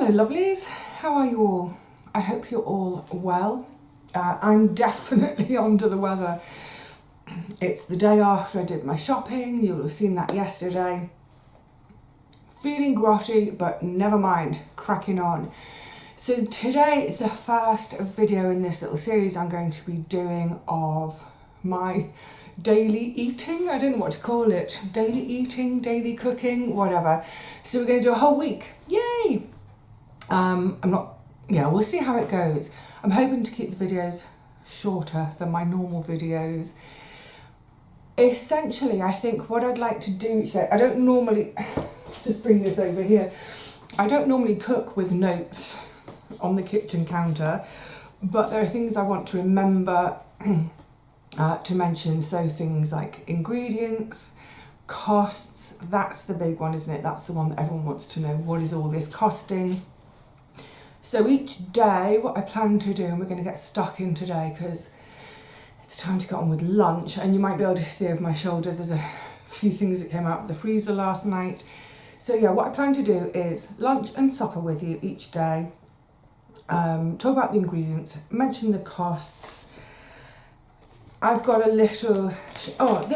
Hello lovelies, how are you all? I hope you're all well. I'm definitely under the weather. It's the day after I did my shopping, you'll have seen that yesterday. Feeling grotty, but never mind, cracking on. So today is the first video in this little series I'm going to be doing of my daily eating. I don't know what to call it. Daily eating, daily cooking, whatever. So we're going to do a whole week. Yay! We'll see how it goes. I'm hoping to keep the videos shorter than my normal videos. Essentially, I think what I'd like to do each day, I don't normally, just bring this over here, I don't normally cook with notes on the kitchen counter, but there are things I want to remember to mention. So things like ingredients, costs, that's the big one, isn't it? That's the one that everyone wants to know. What is all this costing? So each day, what I plan to do, and we're going to get stuck in today because it's time to get on with lunch, and you might be able to see over my shoulder there's a few things that came out of the freezer last night. So yeah, what I plan to do is lunch and supper with you each day, talk about the ingredients, mention the costs. I've got a little, I've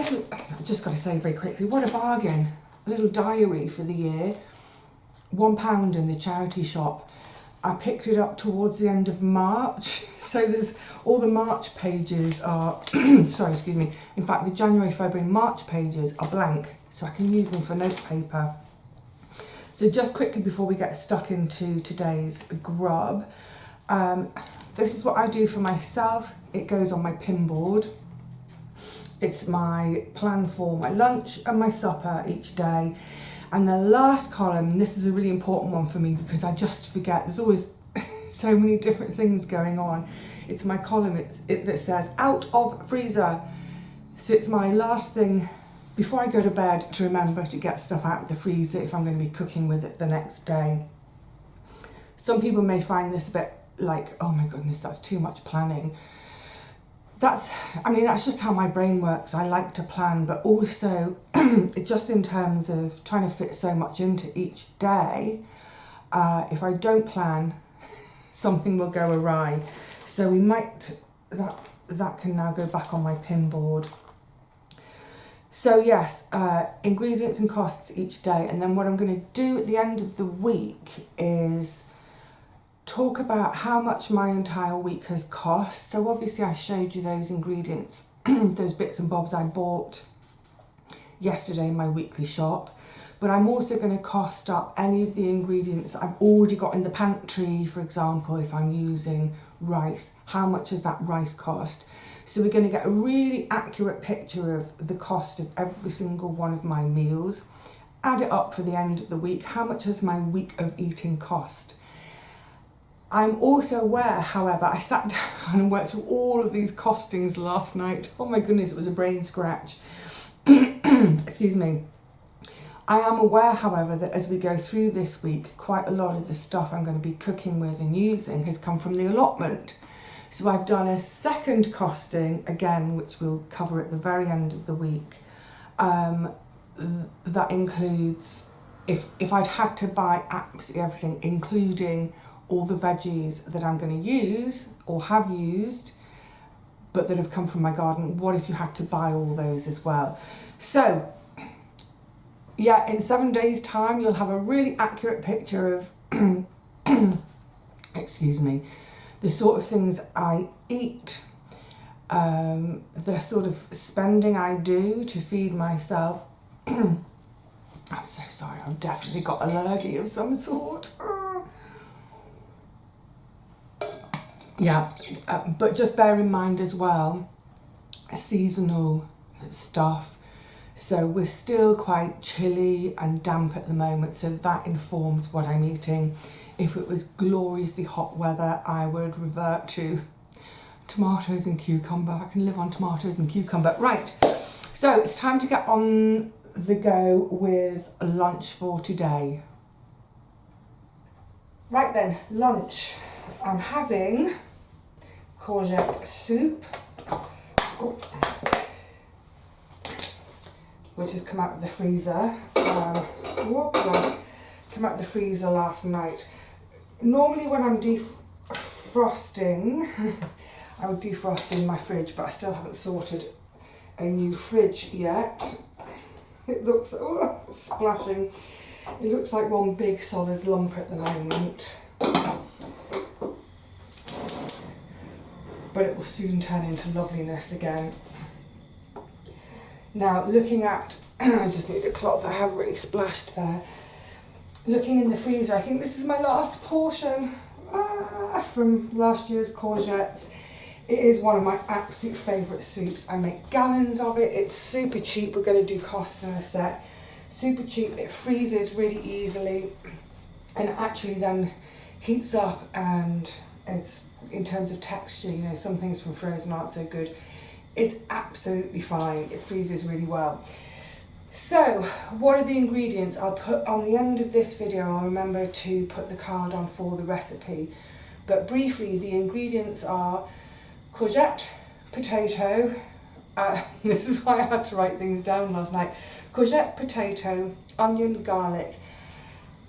just got to say very quickly, what a bargain. A little diary for the year, £1 in the charity shop. I picked it up towards the end of March, so there's all the March pages are, in fact the January, February, March pages are blank, so I can use them for notepaper. So just quickly before we get stuck into today's grub, this is what I do for myself. It goes on my pin board. It's my plan for my lunch and my supper each day. And the last column, this is a really important one for me because I just forget. There's always so many different things going on. It's my column that says out of freezer. So it's my last thing before I go to bed to remember to get stuff out of the freezer if I'm going to be cooking with it the next day. Some people may find this a bit like, oh my goodness, that's too much planning. That's just how my brain works. I like to plan, but also just in terms of trying to fit so much into each day, if I don't plan, something will go awry. So we might, that can now go back on my pin board. So yes, ingredients and costs each day. And then what I'm going to do at the end of the week is talk about how much my entire week has cost. So obviously I showed you those ingredients, those bits and bobs I bought yesterday in my weekly shop, but I'm also going to cost up any of the ingredients I've already got in the pantry. For example, if I'm using rice, how much has that rice cost? So we're going to get a really accurate picture of the cost of every single one of my meals, add it up for the end of the week. How much has my week of eating cost? I'm also aware, however, I sat down and worked through all of these costings last night. Oh my goodness, it was a brain scratch. Excuse me. I am aware, however, that as we go through this week, quite a lot of the stuff I'm going to be cooking with and using has come from the allotment. So I've done a second costing, again, which we'll cover at the very end of the week. That includes, if I'd had to buy absolutely everything, including all the veggies that I'm going to use or have used, but that have come from my garden, what if you had to buy all those as well? So, yeah, in 7 days' time, you'll have a really accurate picture of, excuse me, the sort of things I eat, the sort of spending I do to feed myself. I'm so sorry, I've definitely got a lurgy of some sort. Yeah, but just bear in mind as well, seasonal stuff. So we're still quite chilly and damp at the moment, so that informs what I'm eating. If it was gloriously hot weather, I would revert to tomatoes and cucumber. I can live on tomatoes and cucumber. Right, so it's time to get on the go with lunch for today. Right then, lunch. I'm having courgette soup, which has come out of the freezer. Come out of the freezer last night. Normally when I'm defrosting, I would defrost in my fridge, but I still haven't sorted a new fridge yet. It looks, oh, it's splashing. It looks like one big solid lump at the moment. But it will soon turn into loveliness again. Now, looking at, I just need a cloth, I have really splashed there. Looking in the freezer, I think this is my last portion from last year's courgettes. It is one of my absolute favourite soups. I make gallons of it. It's super cheap. We're going to do costs in a sec. Super cheap. It freezes really easily and actually then heats up, and it's, in terms of texture, you know, some things from frozen aren't so good. It's absolutely fine. It freezes really well. So, what are the ingredients? I'll put on the end of this video, I'll remember to put the card on for the recipe. But briefly, the ingredients are courgette, potato, this is why I had to write things down last night. Courgette, potato, onion, garlic,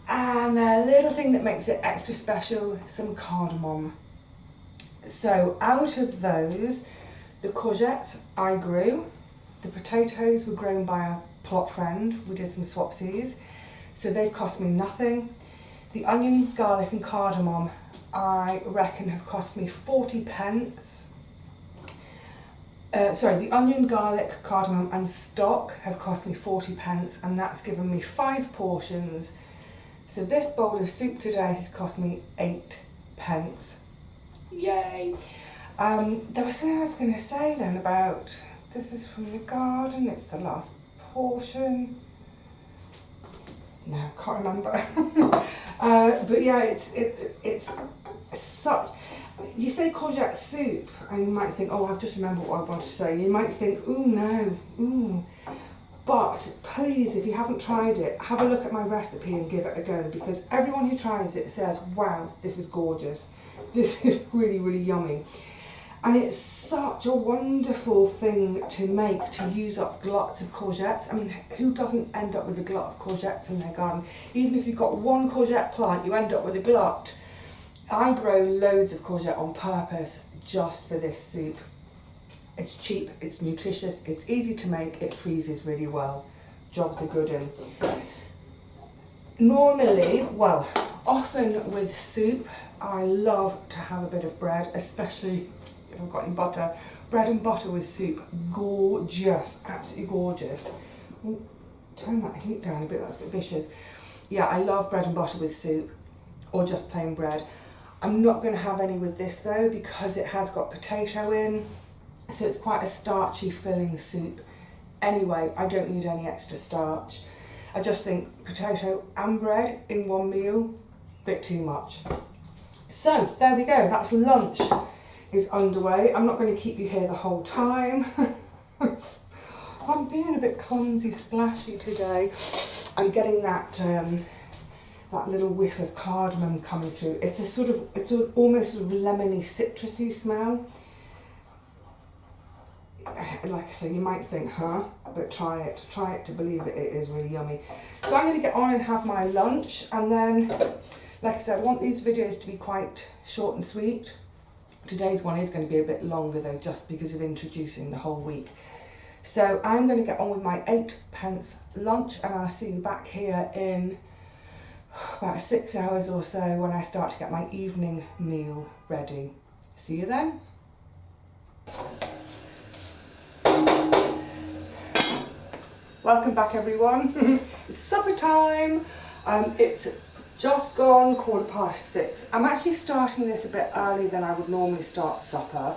and a little thing that makes it extra special, some cardamom. So out of those, the courgettes I grew, the potatoes were grown by a plot friend, we did some swapsies, so they've cost me nothing. The onion, garlic and cardamom, I reckon have cost me 40 pence. The onion, garlic, cardamom and stock have cost me 40 pence, and that's given me 5 portions. So this bowl of soup today has cost me 8 pence. Yay! There was something I was going to say then about, this is from the garden, it's the last portion. No, can't remember. But yeah, it's such, you say courgette soup and you might think, oh, I've just remembered what I want to say. You might think, ooh, no, ooh. But please, if you haven't tried it, have a look at my recipe and give it a go, because everyone who tries it says, wow, this is gorgeous. This is really, really yummy. And it's such a wonderful thing to make, to use up gluts of courgettes. I mean, who doesn't end up with a glut of courgettes in their garden? Even if you've got one courgette plant, you end up with a glut. I grow loads of courgette on purpose just for this soup. It's cheap, it's nutritious, it's easy to make, it freezes really well. Jobs are good in. Normally, well, often with soup, I love to have a bit of bread, especially if I've got any butter. Bread and butter with soup, gorgeous, absolutely gorgeous. Ooh, turn that heat down a bit, that's a bit vicious. Yeah, I love bread and butter with soup, or just plain bread. I'm not going to have any with this though, because it has got potato in, so it's quite a starchy filling soup. Anyway, I don't need any extra starch. I just think potato and bread in one meal, bit too much. So there we go, that's lunch is underway. I'm not going to keep you here the whole time. I'm being a bit clumsy, splashy today. I'm getting that that little whiff of cardamom coming through. It's almost sort of lemony, citrusy smell. And like I say, you might think, huh? But try it to believe it. It is really yummy. So I'm going to get on and have my lunch, and then, like I said, I want these videos to be quite short and sweet. Today's one is going to be a bit longer though, just because of introducing the whole week. So I'm going to get on with my 8 pence lunch, and I'll see you back here in about 6 hours or so when I start to get my evening meal ready. See you then. Welcome back everyone. It's supper time. It's just gone 6:15. I'm actually starting this a bit early than I would normally start supper,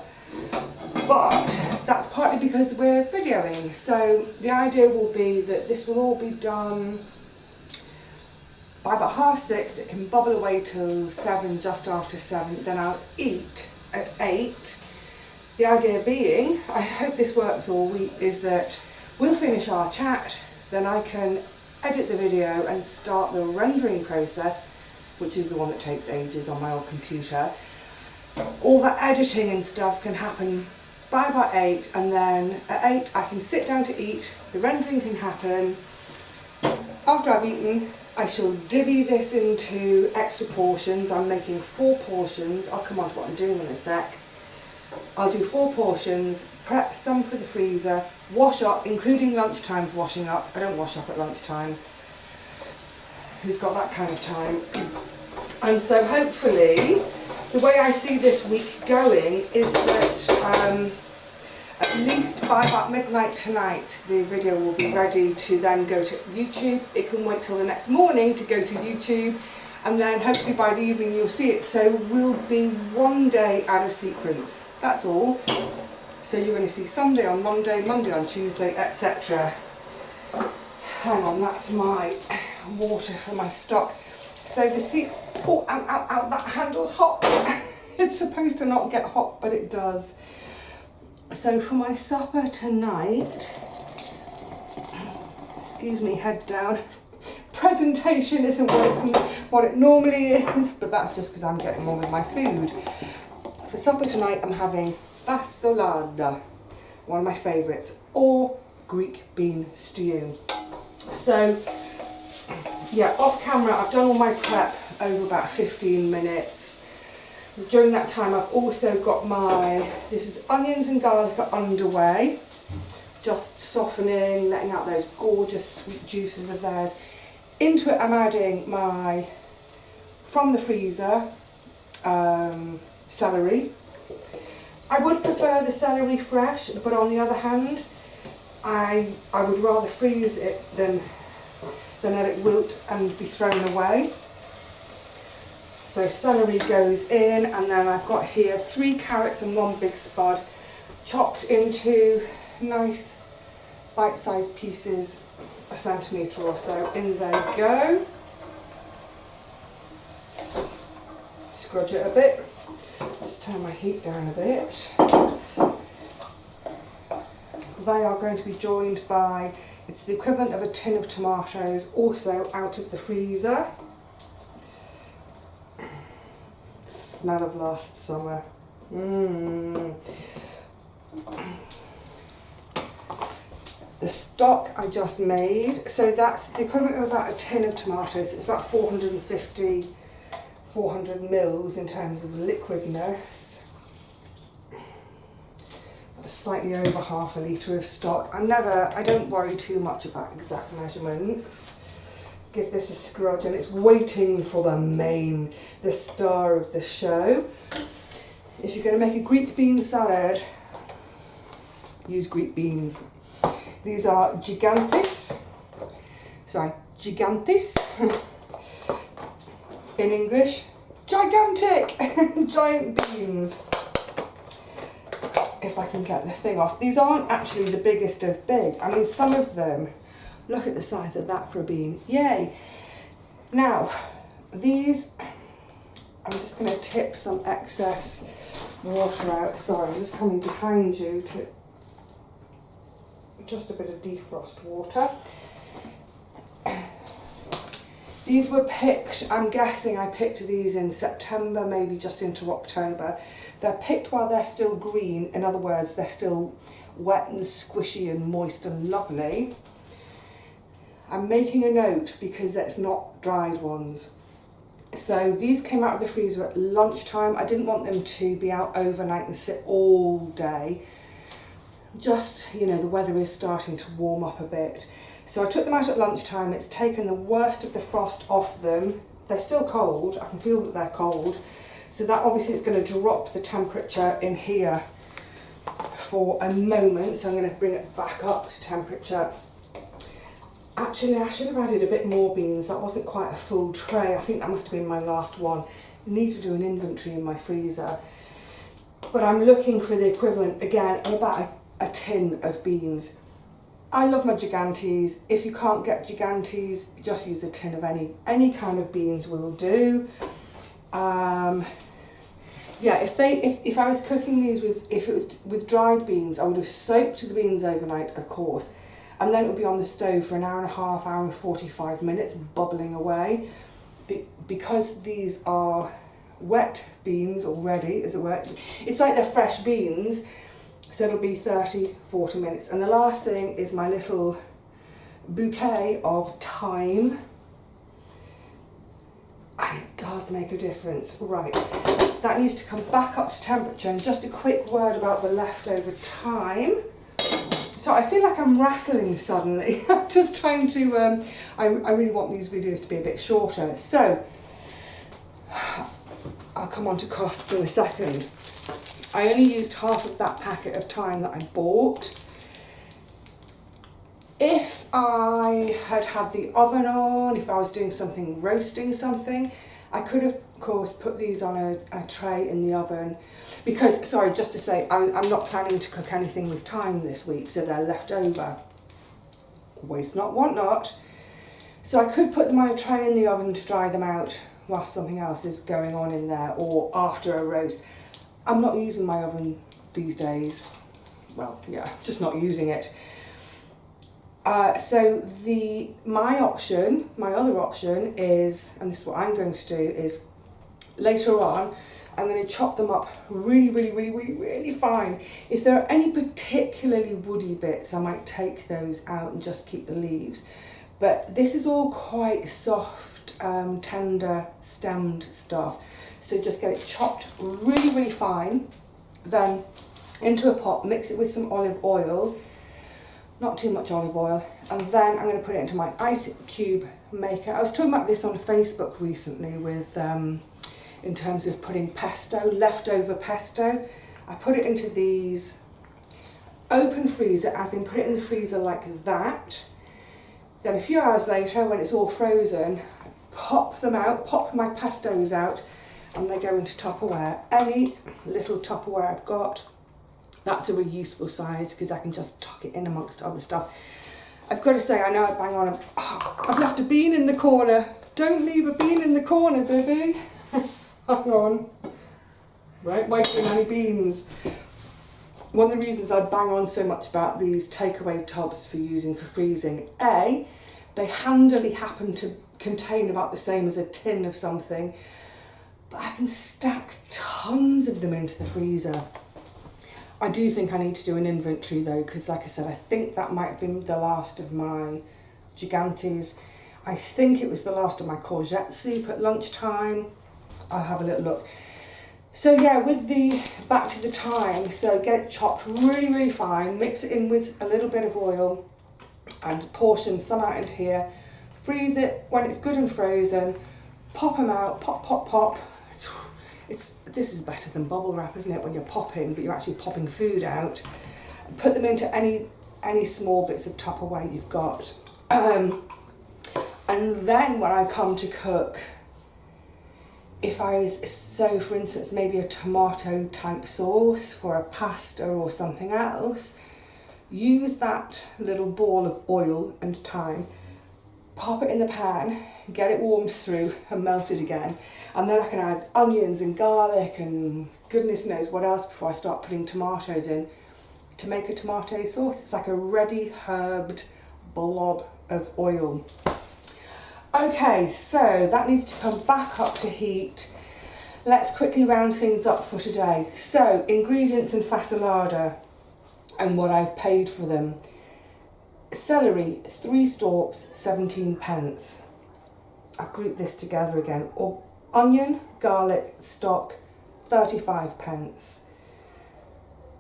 but that's partly because we're videoing. So the idea will be that this will all be done by about 6:30. It can bubble away till 7, just after 7. Then I'll eat at 8. The idea being, I hope this works all week, is that we'll finish our chat, then I can edit the video and start the rendering process, which is the one that takes ages on my old computer. All the editing and stuff can happen by about 8, and then at 8 I can sit down to eat, the rendering can happen. After I've eaten, I shall divvy this into extra portions. I'm making 4 portions. I'll come on to what I'm doing in a sec. I'll do 4 portions, prep some for the freezer, wash up, including lunchtime's washing up. I don't wash up at lunchtime. Who's got that kind of time? And so hopefully, the way I see this week going is that at least by about midnight tonight, the video will be ready to then go to YouTube. It can wait till the next morning to go to YouTube, and then hopefully by the evening you'll see it. So we'll be one day out of sequence, that's all. So you're going to see Sunday on Monday, Monday on Tuesday, etc. Hang on, that's my water for my stock. So the oh, ow, ow, ow, that handle's hot. It's supposed to not get hot, but it does. So for my supper tonight, excuse me, head down. Presentation isn't what it normally is, but that's just because I'm getting on with my food. For supper tonight, I'm having fasolada, one of my favourites, or Greek bean stew. So, yeah, off camera, I've done all my prep over about 15 minutes. During that time, I've also got this is onions and garlic are underway, just softening, letting out those gorgeous sweet juices of theirs. Into it, I'm adding from the freezer, celery. I would prefer the celery fresh, but on the other hand, I would rather freeze it than let it wilt and be thrown away. So celery goes in, and then I've got here 3 carrots and 1 big spud, chopped into nice bite-sized pieces, a centimetre or so. In they go. Scrudge it a bit. Just turn my heat down a bit. They are going to be joined by, it's the equivalent of a tin of tomatoes, also out of the freezer. Smell of last summer. The stock I just made, so that's the equivalent of about a tin of tomatoes. It's about 400 mils in terms of liquidness. That's slightly over half a litre of stock. I don't worry too much about exact measurements. Give this a scrudge, and it's waiting for the star of the show. If you're going to make a Greek bean salad, use Greek beans. These are gigantes. In English, gigantic, giant beans. If I can get the thing off. These aren't actually the biggest of big. I mean, some of them, look at the size of that for a bean. Yay. Now, these, I'm just going to tip some excess water out. Sorry, I'm just coming behind you to just a bit of defrost water. These were picked, I'm guessing I picked these in September, maybe just into October. They're picked while they're still green. In other words, they're still wet and squishy and moist and lovely. I'm making a note because it's not dried ones. So these came out of the freezer at lunchtime. I didn't want them to be out overnight and sit all day. Just, you know, the weather is starting to warm up a bit. So I took them out at lunchtime. It's taken the worst of the frost off them. They're still cold. I can feel that they're cold. So that obviously is going to drop the temperature in here for a moment. So I'm going to bring it back up to temperature. Actually, I should have added a bit more beans. That wasn't quite a full tray. I think that must have been my last one. I need to do an inventory in my freezer. But I'm looking for the equivalent, again, of about a tin of beans. I love my gigantes. If you can't get gigantes, just use a tin of any kind of beans will do. Yeah, if I was cooking these if it was with dried beans, I would have soaked the beans overnight, of course, and then it would be on the stove for an hour and a half, hour and 45 minutes, bubbling away. Because these are wet beans already, as it were, it's like they're fresh beans. So it'll be 30, 40 minutes. And the last thing is my little bouquet of thyme. does make a difference. Right, that needs to come back up to temperature. And just a quick word about the leftover time. So I feel like I'm rattling suddenly. I'm just trying to, I really want these videos to be a bit shorter. So, I'll come on to costs in a second. I only used half of that packet of thyme that I bought. If I had had the oven on, if I was doing something, roasting something, I could have, of course, put these on a tray in the oven. Because, sorry, just to say, I'm not planning to cook anything with thyme this week, so they're left over. Waste not, want not. So I could put them on a tray in the oven to dry them out whilst something else is going on in there, or after a roast. I'm not using my oven these days. Well, yeah, just not using it. So my other option is, and this is what I'm going to do, is later on, I'm going to chop them up really, really, really, really, really fine. If there are any particularly woody bits, I might take those out and just keep the leaves. But this is all quite soft, tender, stemmed stuff. So just get it chopped really, really fine. Then into a pot, mix it with some olive oil. Not too much olive oil. And then I'm going to put it into my ice cube maker. I was talking about this on Facebook recently with... in terms of putting pesto, leftover pesto. I put it into these open freezer, as in put it in the freezer like that. Then a few hours later, when it's all frozen, I pop them out, pop my pestos out, and they go into Tupperware. Any little Tupperware I've got, that's a really useful size because I can just tuck it in amongst other stuff. I've got to say, I know I bang on, I've left a bean in the corner. Don't leave a bean in the corner, Vivi. Hang on. Right, wasting any beans. One of the reasons I bang on so much about these takeaway tubs for using for freezing, A, they handily happen to contain about the same as a tin of something, but I can stack tons of them into the freezer. I do think I need to do an inventory though, because like I said, I think that might have been the last of my gigantes. I think it was the last of my courgette soup at lunchtime. I'll have a little look. So yeah, with the, back to the thyme, so get it chopped really, really fine, mix it in with a little bit of oil and portion some out into here, freeze it. When it's good and frozen, pop them out, pop, pop, pop. This is better than bubble wrap, isn't it, when you're popping, but you're actually popping food out. Put them into any small bits of Tupperware you've got. And then when I come to cook, if I was, so for instance, maybe a tomato type sauce for a pasta or something else, use that little ball of oil and thyme, pop it in the pan, get it warmed through and melted again, and then I can add onions and garlic and goodness knows what else before I start putting tomatoes in to make a tomato sauce. It's like a ready herbed blob of oil. Okay, so that needs to come back up to heat. Let's quickly round things up for today. So, ingredients and fasolada and what I've paid for them. Celery, 3 stalks, 17 pence. I've grouped this together again. Or onion, garlic, stock, 35 pence.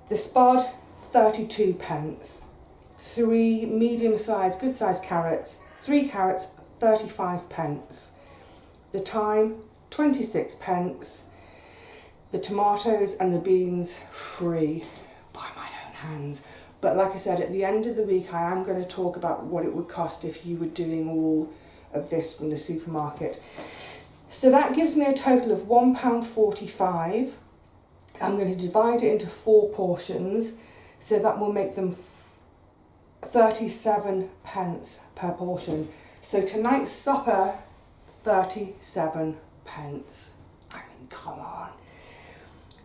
The spud, 32 pence. 3 medium-sized, good-sized carrots, 3 carrots, 35 pence. The thyme, 26 pence. The tomatoes and the beans, free by my own hands. But like I said, at the end of the week, I am going to talk about what it would cost if you were doing all of this from the supermarket. So that gives me a total of £1.45. I'm going to divide it into 4 portions, so that will make them 37 pence per portion. So tonight's supper, 37 pence. I mean, come on.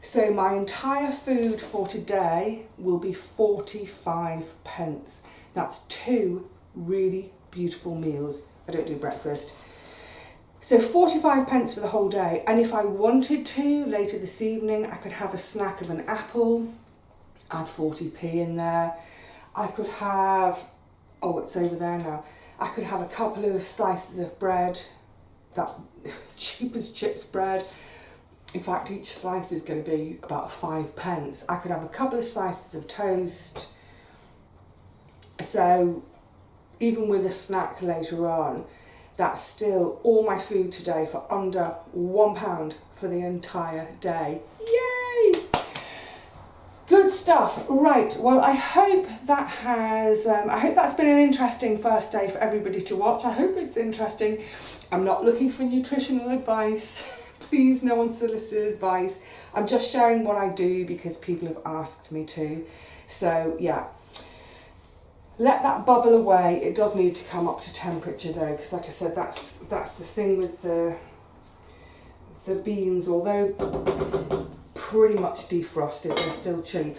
So my entire food for today will be 45 pence. That's 2 really beautiful meals. I don't do breakfast. So 45 pence for the whole day. And if I wanted to, later this evening, I could have a snack of an apple, add 40p in there. I could have, oh, it's over there now. I could have a couple of slices of bread, that cheap as chips bread. In fact, each slice is going to be about 5p. I could have a couple of slices of toast. So even with a snack later on, that's still all my food today for under £1 for the entire day. Yay! Good stuff. Right, well, I hope that's been an interesting first day for everybody to watch. I hope it's interesting. I'm not looking for nutritional advice. Please, no unsolicited advice. I'm just sharing what I do because people have asked me to. So yeah, let that bubble away. It does need to come up to temperature though, because like I said, that's the thing with the beans. Although pretty much defrosted, they're still chilly.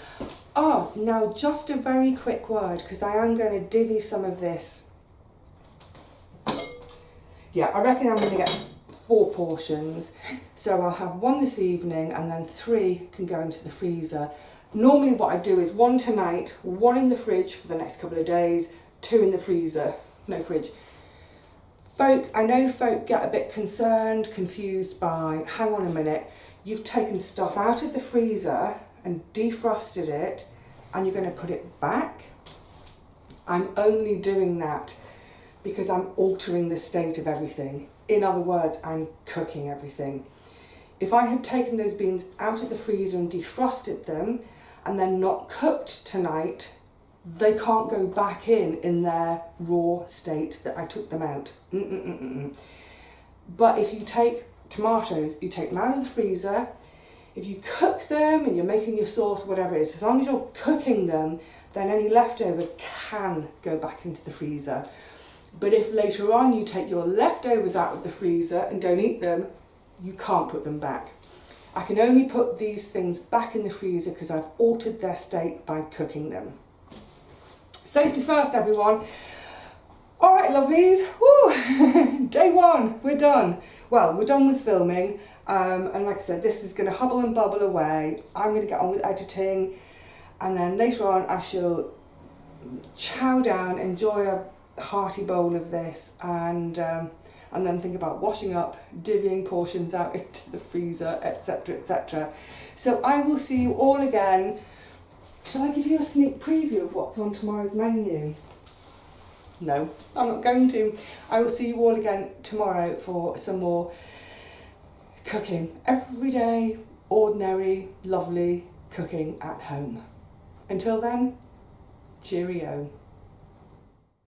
Oh, now just a very quick word, because I am going to divvy some of this. Yeah, I reckon I'm going to get 4 portions, so I'll have 1 this evening and then 3 can go into the freezer. Normally what I do is 1 tonight, 1 in the fridge for the next couple of days, 2 in the freezer, no fridge. I know folk get a bit concerned, confused by, hang on a minute, you've taken stuff out of the freezer and defrosted it and you're going to put it back? I'm only doing that because I'm altering the state of everything. In other words, I'm cooking everything. If I had taken those beans out of the freezer and defrosted them and then not cooked tonight, they can't go back in their raw state that I took them out. But if you take tomatoes, you take them out of the freezer, if you cook them and you're making your sauce, whatever it is, as long as you're cooking them, then any leftover can go back into the freezer. But if later on you take your leftovers out of the freezer and don't eat them, you can't put them back. I can only put these things back in the freezer because I've altered their state by cooking them. Safety first, everyone. All right, lovelies. Woo! Day 1, we're done. Well, we're done with filming. And like I said, this is going to hubble and bubble away. I'm going to get on with editing. And then later on, I shall chow down, enjoy a hearty bowl of this, and then think about washing up, divvying portions out into the freezer, etc, etc. So I will see you all again. Shall I give you a sneak preview of what's on tomorrow's menu? No, I'm not going to. I will see you all again tomorrow for some more cooking. Everyday, ordinary, lovely cooking at home. Until then, cheerio.